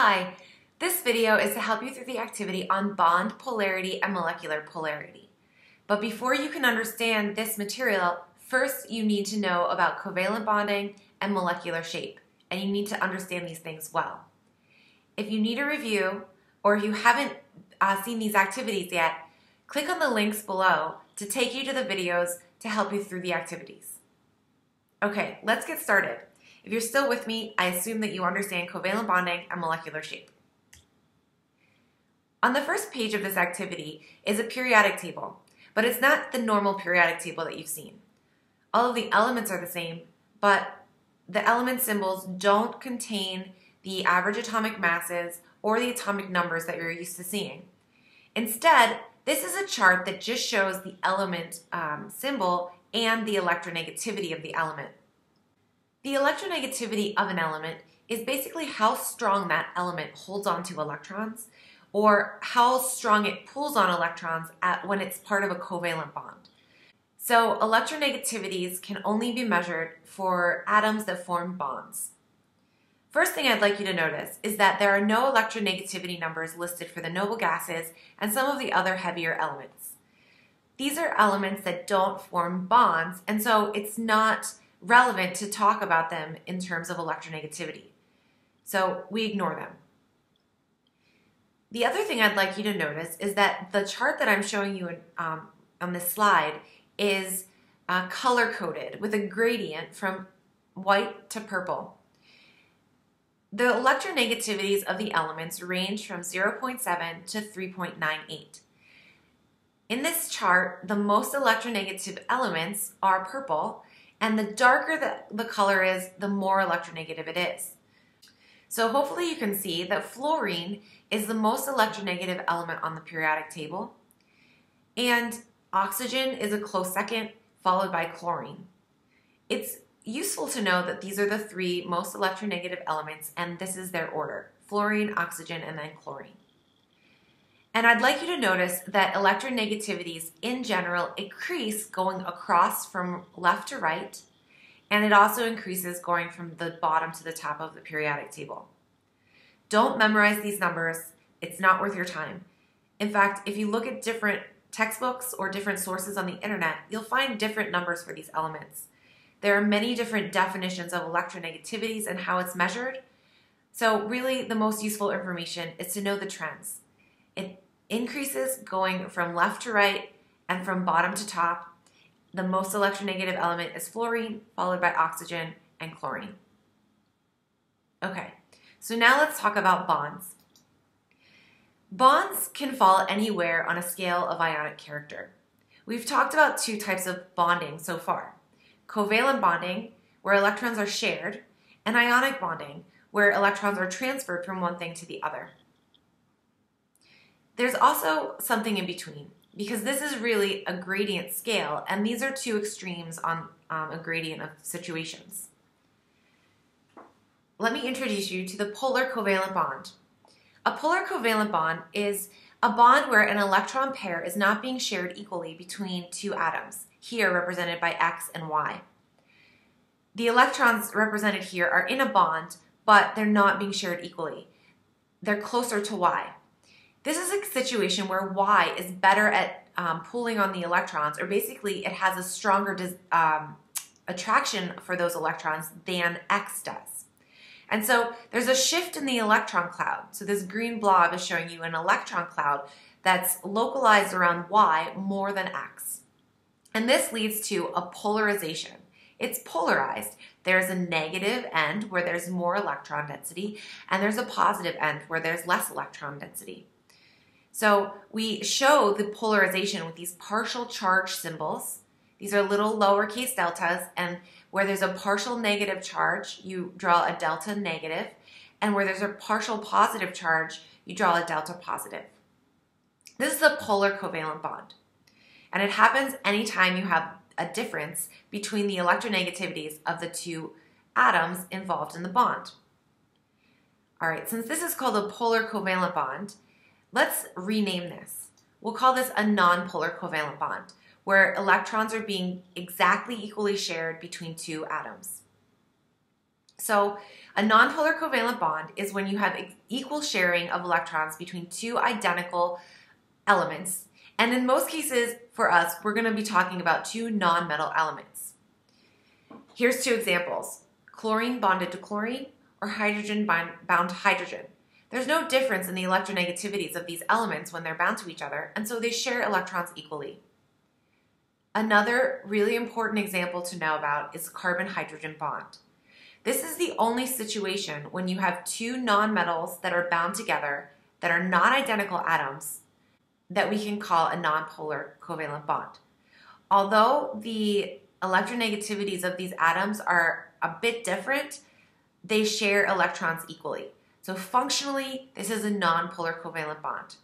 Hi, this video is to help you through the activity on bond polarity and molecular polarity. But before you can understand this material, first you need to know about covalent bonding and molecular shape, and you need to understand these things well. If you need a review, or if you haven't seen these activities yet, click on the links below to take you to the videos to help you through the activities. Okay, let's get started. If you're still with me, I assume that you understand covalent bonding and molecular shape. On the first page of this activity is a periodic table, but it's not the normal periodic table that you've seen. All of the elements are the same, but the element symbols don't contain the average atomic masses or the atomic numbers that you're used to seeing. Instead, this is a chart that just shows the element symbol and the electronegativity of the element. The electronegativity of an element is basically how strong that element holds onto electrons, or how strong it pulls on electrons when it's part of a covalent bond. So electronegativities can only be measured for atoms that form bonds. First thing I'd like you to notice is that there are no electronegativity numbers listed for the noble gases and some of the other heavier elements. These are elements that don't form bonds, and so it's not relevant to talk about them in terms of electronegativity. So we ignore them. The other thing I'd like you to notice is that the chart that I'm showing you on this slide is color-coded with a gradient from white to purple. The electronegativities of the elements range from 0.7 to 3.98. In this chart, the most electronegative elements are purple, and the darker the color is, the more electronegative it is. So hopefully you can see that fluorine is the most electronegative element on the periodic table, and oxygen is a close second, followed by chlorine. It's useful to know that these are the three most electronegative elements, and this is their order: fluorine, oxygen, and then chlorine. And I'd like you to notice that electronegativities in general increase going across from left to right, and it also increases going from the bottom to the top of the periodic table. Don't memorize these numbers. It's not worth your time. In fact, if you look at different textbooks or different sources on the internet, you'll find different numbers for these elements. There are many different definitions of electronegativities and how it's measured. So really the most useful information is to know the trends. It increases going from left to right and from bottom to top. The most electronegative element is fluorine, followed by oxygen and chlorine. Okay, so now let's talk about bonds. Bonds can fall anywhere on a scale of ionic character. We've talked about two types of bonding so far: covalent bonding, where electrons are shared, and ionic bonding, where electrons are transferred from one thing to the other. There's also something in between, because this is really a gradient scale, and these are two extremes on a gradient of situations. Let me introduce you to the polar covalent bond. A polar covalent bond is a bond where an electron pair is not being shared equally between two atoms, here represented by X and Y. The electrons represented here are in a bond, but they're not being shared equally. They're closer to Y. This is a situation where Y is better at pulling on the electrons, or basically it has a stronger attraction for those electrons than X does. And so there's a shift in the electron cloud. So this green blob is showing you an electron cloud that's localized around Y more than X. And this leads to a polarization. It's polarized. There's a negative end where there's more electron density, and there's a positive end where there's less electron density. So we show the polarization with these partial charge symbols. These are little lowercase deltas, and where there's a partial negative charge, you draw a delta negative, and where there's a partial positive charge, you draw a delta positive. This is a polar covalent bond, and it happens anytime you have a difference between the electronegativities of the two atoms involved in the bond. All right, since this is called a polar covalent bond, let's rename this. We'll call this a non-polar covalent bond, where electrons are being exactly equally shared between two atoms. So A nonpolar covalent bond is when you have equal sharing of electrons between two identical elements. And in most cases, for us, we're going to be talking about two nonmetal elements. Here's two examples. Chlorine bonded to chlorine, or hydrogen bound to hydrogen. There's no difference in the electronegativities of these elements when they're bound to each other, and so they share electrons equally. Another really important example to know about is carbon-hydrogen bond. This is the only situation when you have two nonmetals that are bound together that are not identical atoms that we can call a nonpolar covalent bond. Although the electronegativities of these atoms are a bit different, they share electrons equally. So functionally, this is a nonpolar covalent bond.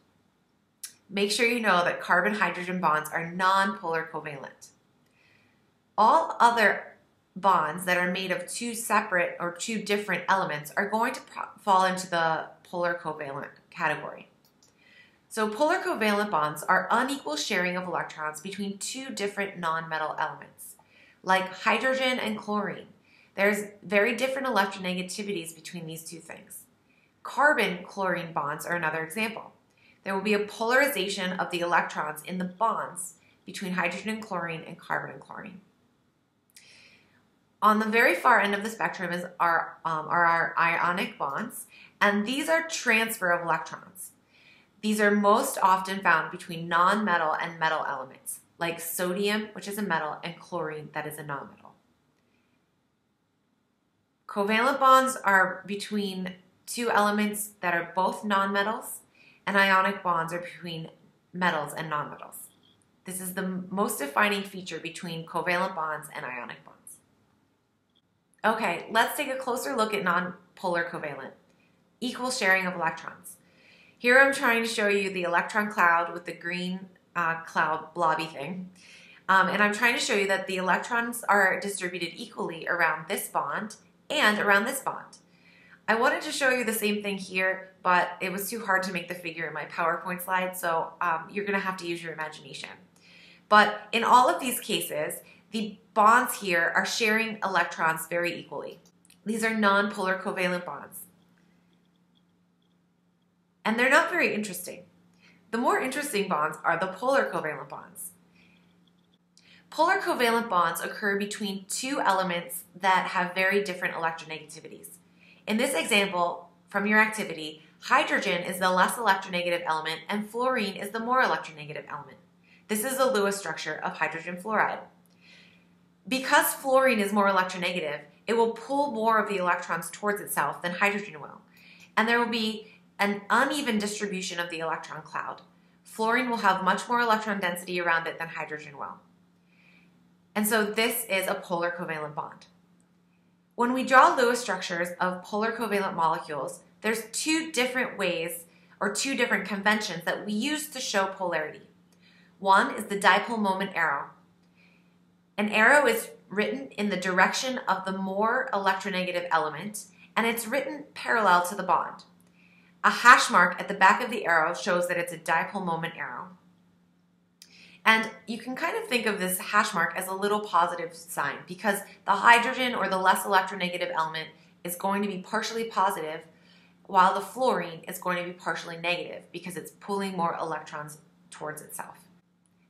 Make sure you know that carbon-hydrogen bonds are nonpolar covalent. All other bonds that are made of two separate or two different elements are going to fall into the polar covalent category. So polar covalent bonds are unequal sharing of electrons between two different nonmetal elements, like hydrogen and chlorine. There's very different electronegativities between these two things. Carbon-chlorine bonds are another example. There will be a polarization of the electrons in the bonds between hydrogen and chlorine and carbon and chlorine. On the very far end of the spectrum are our ionic bonds, and these are transfer of electrons. These are most often found between non-metal and metal elements, like sodium, which is a metal, and chlorine, that is a non-metal. Covalent bonds are between two elements that are both nonmetals, and ionic bonds are between metals and nonmetals. This is the most defining feature between covalent bonds and ionic bonds. Okay, let's take a closer look at nonpolar covalent. Equal sharing of electrons. Here I'm trying to show you the electron cloud with the green cloud blobby thing. And I'm trying to show you that the electrons are distributed equally around this bond and around this bond. I wanted to show you the same thing here, but it was too hard to make the figure in my PowerPoint slide, so you're going to have to use your imagination. But in all of these cases, the bonds here are sharing electrons very equally. These are nonpolar covalent bonds. And they're not very interesting. The more interesting bonds are the polar covalent bonds. Polar covalent bonds occur between two elements that have very different electronegativities. In this example, from your activity, hydrogen is the less electronegative element and fluorine is the more electronegative element. This is the Lewis structure of hydrogen fluoride. Because fluorine is more electronegative, it will pull more of the electrons towards itself than hydrogen will. And there will be an uneven distribution of the electron cloud. Fluorine will have much more electron density around it than hydrogen will. And so this is a polar covalent bond. When we draw Lewis structures of polar covalent molecules, there's two different ways or two different conventions that we use to show polarity. One is the dipole moment arrow. An arrow is written in the direction of the more electronegative element, and it's written parallel to the bond. A hash mark at the back of the arrow shows that it's a dipole moment arrow. And you can kind of think of this hash mark as a little positive sign because the hydrogen or the less electronegative element is going to be partially positive while the fluorine is going to be partially negative because it's pulling more electrons towards itself.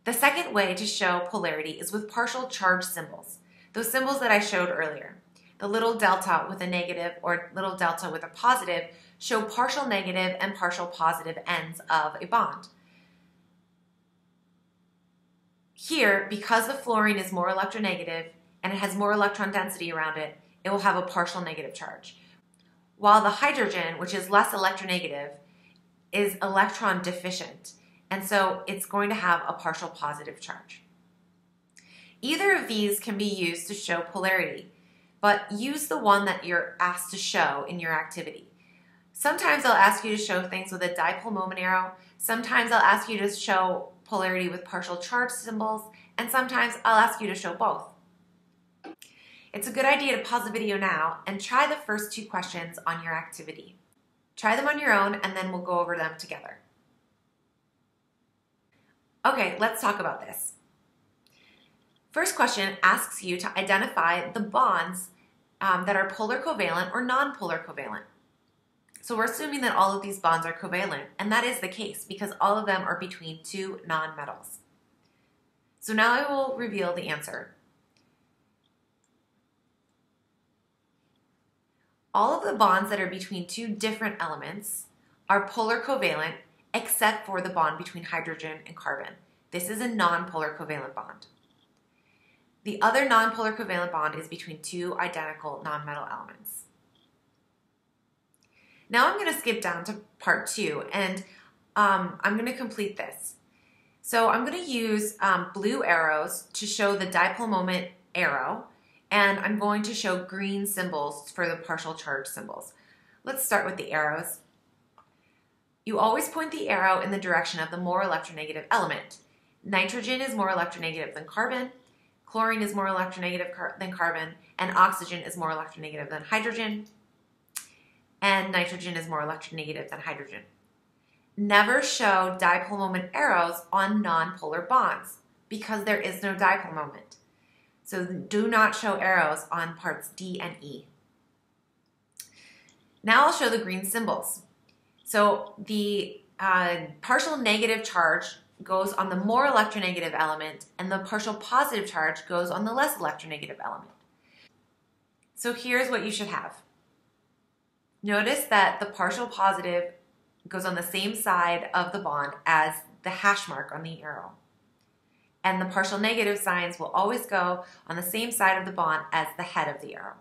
The second way to show polarity is with partial charge symbols, those symbols that I showed earlier. The little delta with a negative or little delta with a positive show partial negative and partial positive ends of a bond. Here, because the fluorine is more electronegative and it has more electron density around it, it will have a partial negative charge. While the hydrogen, which is less electronegative, is electron deficient, and so it's going to have a partial positive charge. Either of these can be used to show polarity, but use the one that you're asked to show in your activity. Sometimes I'll ask you to show things with a dipole moment arrow, sometimes I'll ask you to show polarity with partial charge symbols, and sometimes I'll ask you to show both. It's a good idea to pause the video now and try the first two questions on your activity. Try them on your own and then we'll go over them together. Okay, let's talk about this. First question asks you to identify the bonds that are polar covalent or non-polar covalent. So we're assuming that all of these bonds are covalent, and that is the case because all of them are between two nonmetals. So now I will reveal the answer. All of the bonds that are between two different elements are polar covalent except for the bond between hydrogen and carbon. This is a non-polar covalent bond. The other non-polar covalent bond is between two identical nonmetal elements. Now I'm going to skip down to part 2 and I'm going to complete this. So I'm going to use blue arrows to show the dipole moment arrow, and I'm going to show green symbols for the partial charge symbols. Let's start with the arrows. You always point the arrow in the direction of the more electronegative element. Nitrogen is more electronegative than carbon, chlorine is more electronegative than carbon, and oxygen is more electronegative than hydrogen, and nitrogen is more electronegative than hydrogen. Never show dipole moment arrows on nonpolar bonds because there is no dipole moment. So do not show arrows on parts D and E. Now I'll show the green symbols. So the partial negative charge goes on the more electronegative element, and the partial positive charge goes on the less electronegative element. So here's what you should have. Notice that the partial positive goes on the same side of the bond as the hash mark on the arrow. And the partial negative signs will always go on the same side of the bond as the head of the arrow.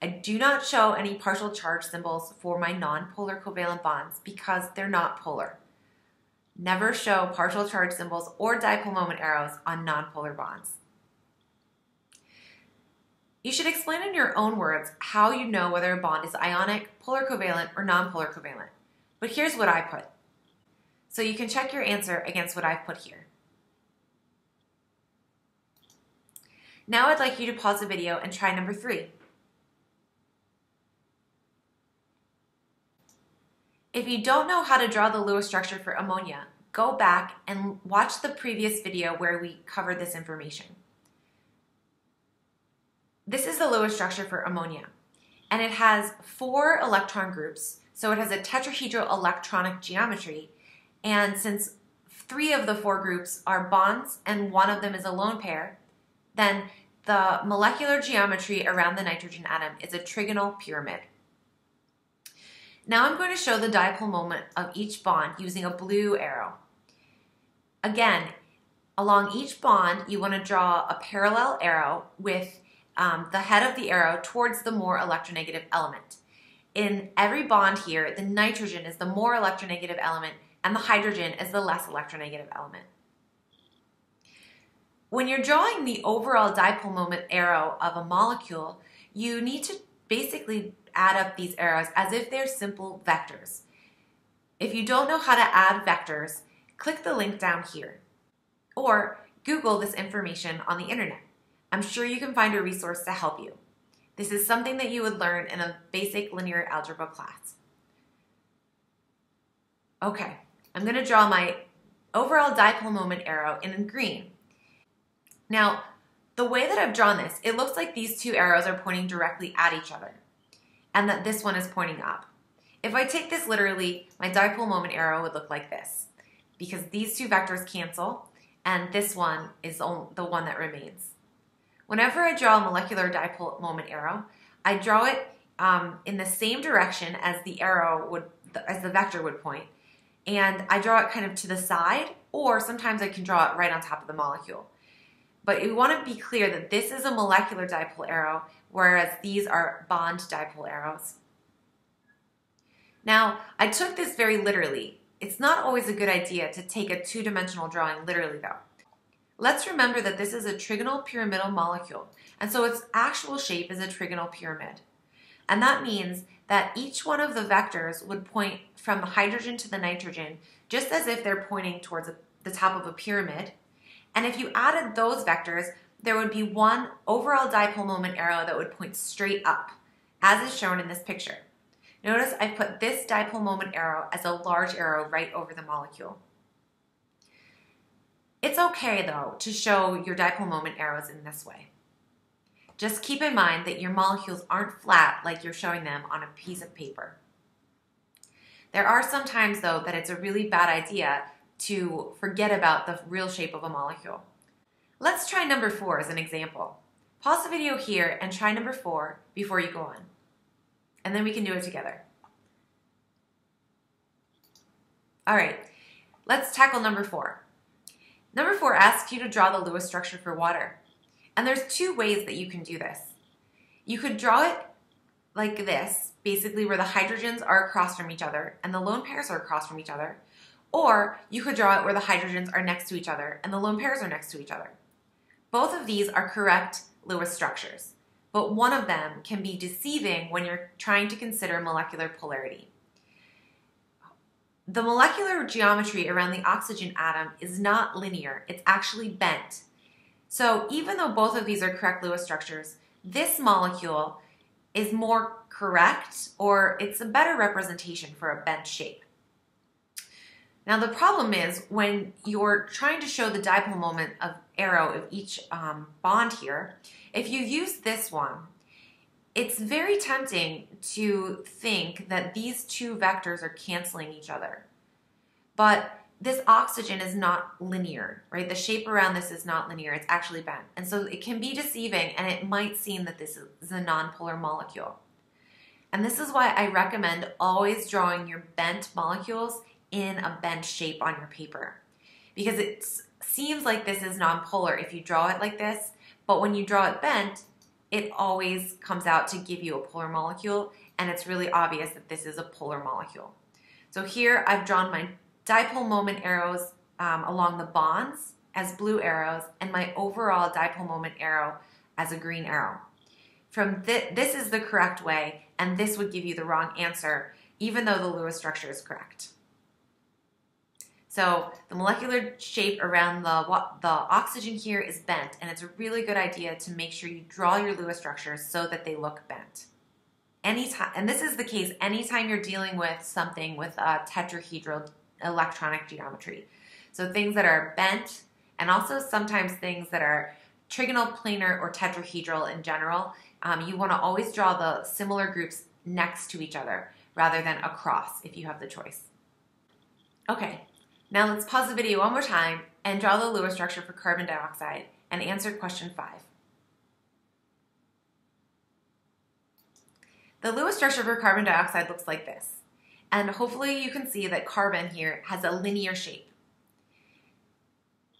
I do not show any partial charge symbols for my non-polar covalent bonds because they're not polar. Never show partial charge symbols or dipole moment arrows on nonpolar bonds. You should explain in your own words how you know whether a bond is ionic, polar covalent, or non-polar covalent. But here's what I put. So you can check your answer against what I've put here. Now I'd like you to pause the video and try number 3. If you don't know how to draw the Lewis structure for ammonia, go back and watch the previous video where we covered this information. This is the Lewis structure for ammonia, and it has 4 electron groups, so it has a tetrahedral electronic geometry, and since 3 of the 4 groups are bonds and 1 of them is a lone pair, then the molecular geometry around the nitrogen atom is a trigonal pyramid. Now I'm going to show the dipole moment of each bond using a blue arrow. Again, along each bond, you want to draw a parallel arrow with the head of the arrow towards the more electronegative element. In every bond here, the nitrogen is the more electronegative element and the hydrogen is the less electronegative element. When you're drawing the overall dipole moment arrow of a molecule, you need to basically add up these arrows as if they're simple vectors. If you don't know how to add vectors, click the link down here or Google this information on the internet. I'm sure you can find a resource to help you. This is something that you would learn in a basic linear algebra class. Okay, I'm going to draw my overall dipole moment arrow in green. Now, the way that I've drawn this, it looks like these 2 arrows are pointing directly at each other, and that this one is pointing up. If I take this literally, my dipole moment arrow would look like this, because these 2 vectors cancel, and this one is the one that remains. Whenever I draw a molecular dipole moment arrow, I draw it in the same direction as the vector would point, and I draw it kind of to the side, or sometimes I can draw it right on top of the molecule. But you want to be clear that this is a molecular dipole arrow, whereas these are bond dipole arrows. Now, I took this very literally. It's not always a good idea to take a 2-dimensional drawing literally though. Let's remember that this is a trigonal pyramidal molecule, and so its actual shape is a trigonal pyramid. And that means that each one of the vectors would point from the hydrogen to the nitrogen, just as if they're pointing towards the top of a pyramid. And if you added those vectors, there would be one overall dipole moment arrow that would point straight up, as is shown in this picture. Notice I put this dipole moment arrow as a large arrow right over the molecule. It's okay, though, to show your dipole moment arrows in this way. Just keep in mind that your molecules aren't flat like you're showing them on a piece of paper. There are some times, though, that it's a really bad idea to forget about the real shape of a molecule. Let's try number 4 as an example. Pause the video here and try number 4 before you go on. And then we can do it together. All right, let's tackle number 4. Number 4 asks you to draw the Lewis structure for water. And there's 2 ways that you can do this. You could draw it like this, basically where the hydrogens are across from each other and the lone pairs are across from each other. Or you could draw it where the hydrogens are next to each other and the lone pairs are next to each other. Both of these are correct Lewis structures, but one of them can be deceiving when you're trying to consider molecular polarity. The molecular geometry around the oxygen atom is not linear, it's actually bent. So even though both of these are correct Lewis structures, this molecule is more correct, or it's a better representation for a bent shape. Now the problem is when you're trying to show the dipole moment of arrow of each bond here, if you use this one, it's very tempting to think that these 2 vectors are canceling each other. But this oxygen is not linear, right? The shape around this is not linear, it's actually bent. And so it can be deceiving and it might seem that this is a nonpolar molecule. And this is why I recommend always drawing your bent molecules in a bent shape on your paper. Because it seems like this is nonpolar if you draw it like this, but when you draw it bent, it always comes out to give you a polar molecule, and it's really obvious that this is a polar molecule. So here I've drawn my dipole moment arrows along the bonds as blue arrows, and my overall dipole moment arrow as a green arrow. This is the correct way, and this would give you the wrong answer, even though the Lewis structure is correct. So the molecular shape around the oxygen here is bent, and it's a really good idea to make sure you draw your Lewis structures so that they look bent. Anytime, and this is the case anytime you're dealing with something with a tetrahedral electronic geometry. So things that are bent, and also sometimes things that are trigonal, planar, or tetrahedral in general, you want to always draw the similar groups next to each other rather than across if you have the choice. Okay. Now let's pause the video one more time and draw the Lewis structure for carbon dioxide and answer question 5. The Lewis structure for carbon dioxide looks like this. And hopefully you can see that carbon here has a linear shape.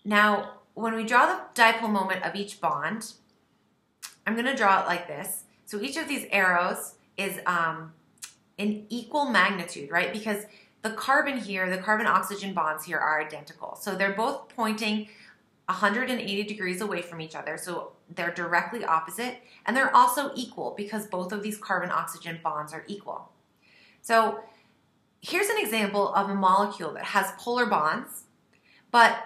Now, when we draw the dipole moment of each bond, I'm going to draw it like this. So each of these arrows is in equal magnitude, right? Because the carbon here, the carbon-oxygen bonds here are identical. So they're both pointing 180 degrees away from each other, so they're directly opposite, and they're also equal because both of these carbon-oxygen bonds are equal. So here's an example of a molecule that has polar bonds, but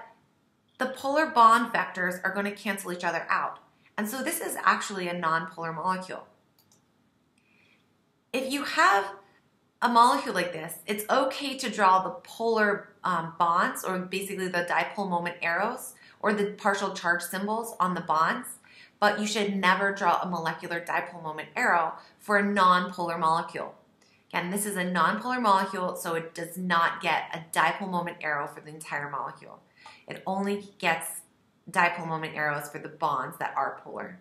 the polar bond vectors are going to cancel each other out. And so this is actually a nonpolar molecule. If you have a molecule like this, it's okay to draw the polar bonds, or basically the dipole moment arrows, or the partial charge symbols on the bonds, but you should never draw a molecular dipole moment arrow for a nonpolar molecule. Again, this is a nonpolar molecule, so it does not get a dipole moment arrow for the entire molecule. It only gets dipole moment arrows for the bonds that are polar.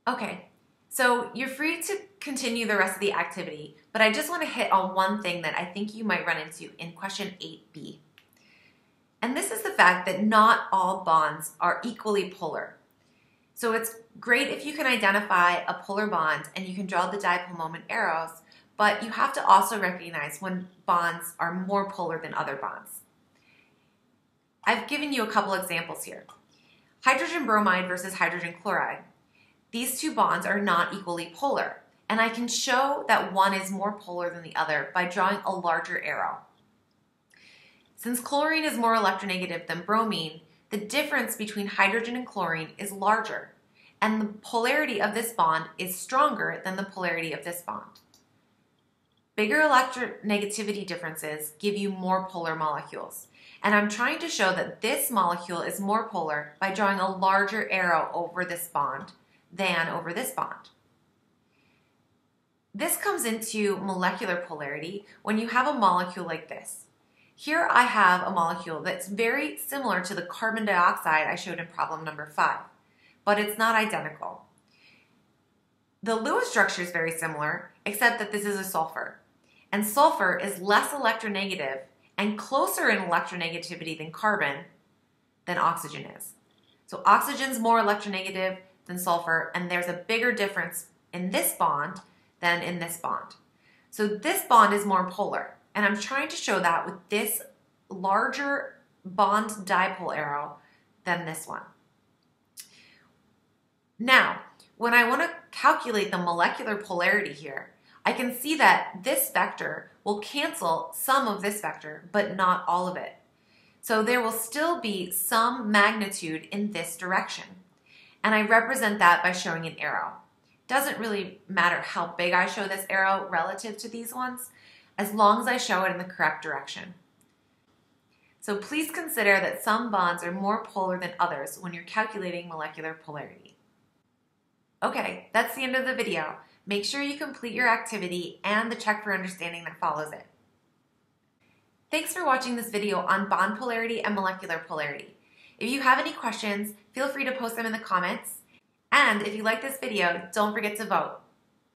Okay. So you're free to continue the rest of the activity, but I just want to hit on one thing that I think you might run into in question 8b. And this is the fact that not all bonds are equally polar. So it's great if you can identify a polar bond and you can draw the dipole moment arrows, but you have to also recognize when bonds are more polar than other bonds. I've given you a couple examples here. Hydrogen bromide versus hydrogen chloride. These 2 bonds are not equally polar, and I can show that one is more polar than the other by drawing a larger arrow. Since chlorine is more electronegative than bromine, the difference between hydrogen and chlorine is larger, and the polarity of this bond is stronger than the polarity of this bond. Bigger electronegativity differences give you more polar molecules, and I'm trying to show that this molecule is more polar by drawing a larger arrow over this bond than over this bond. This comes into molecular polarity when you have a molecule like this. Here I have a molecule that's very similar to the carbon dioxide I showed in problem number 5, but it's not identical. The Lewis structure is very similar, except that this is a sulfur. And sulfur is less electronegative and closer in electronegativity than carbon than oxygen is. So oxygen's more electronegative than sulfur, and there's a bigger difference in this bond than in this bond. So this bond is more polar, and I'm trying to show that with this larger bond dipole arrow than this one. Now, when I want to calculate the molecular polarity here, I can see that this vector will cancel some of this vector, but not all of it. So there will still be some magnitude in this direction. And I represent that by showing an arrow. Doesn't really matter how big I show this arrow relative to these ones, as long as I show it in the correct direction. So please consider that some bonds are more polar than others when you're calculating molecular polarity. Okay, that's the end of the video. Make sure you complete your activity and the check for understanding that follows it. Thanks for watching this video on bond polarity and molecular polarity. If you have any questions, feel free to post them in the comments. And if you like this video, don't forget to vote.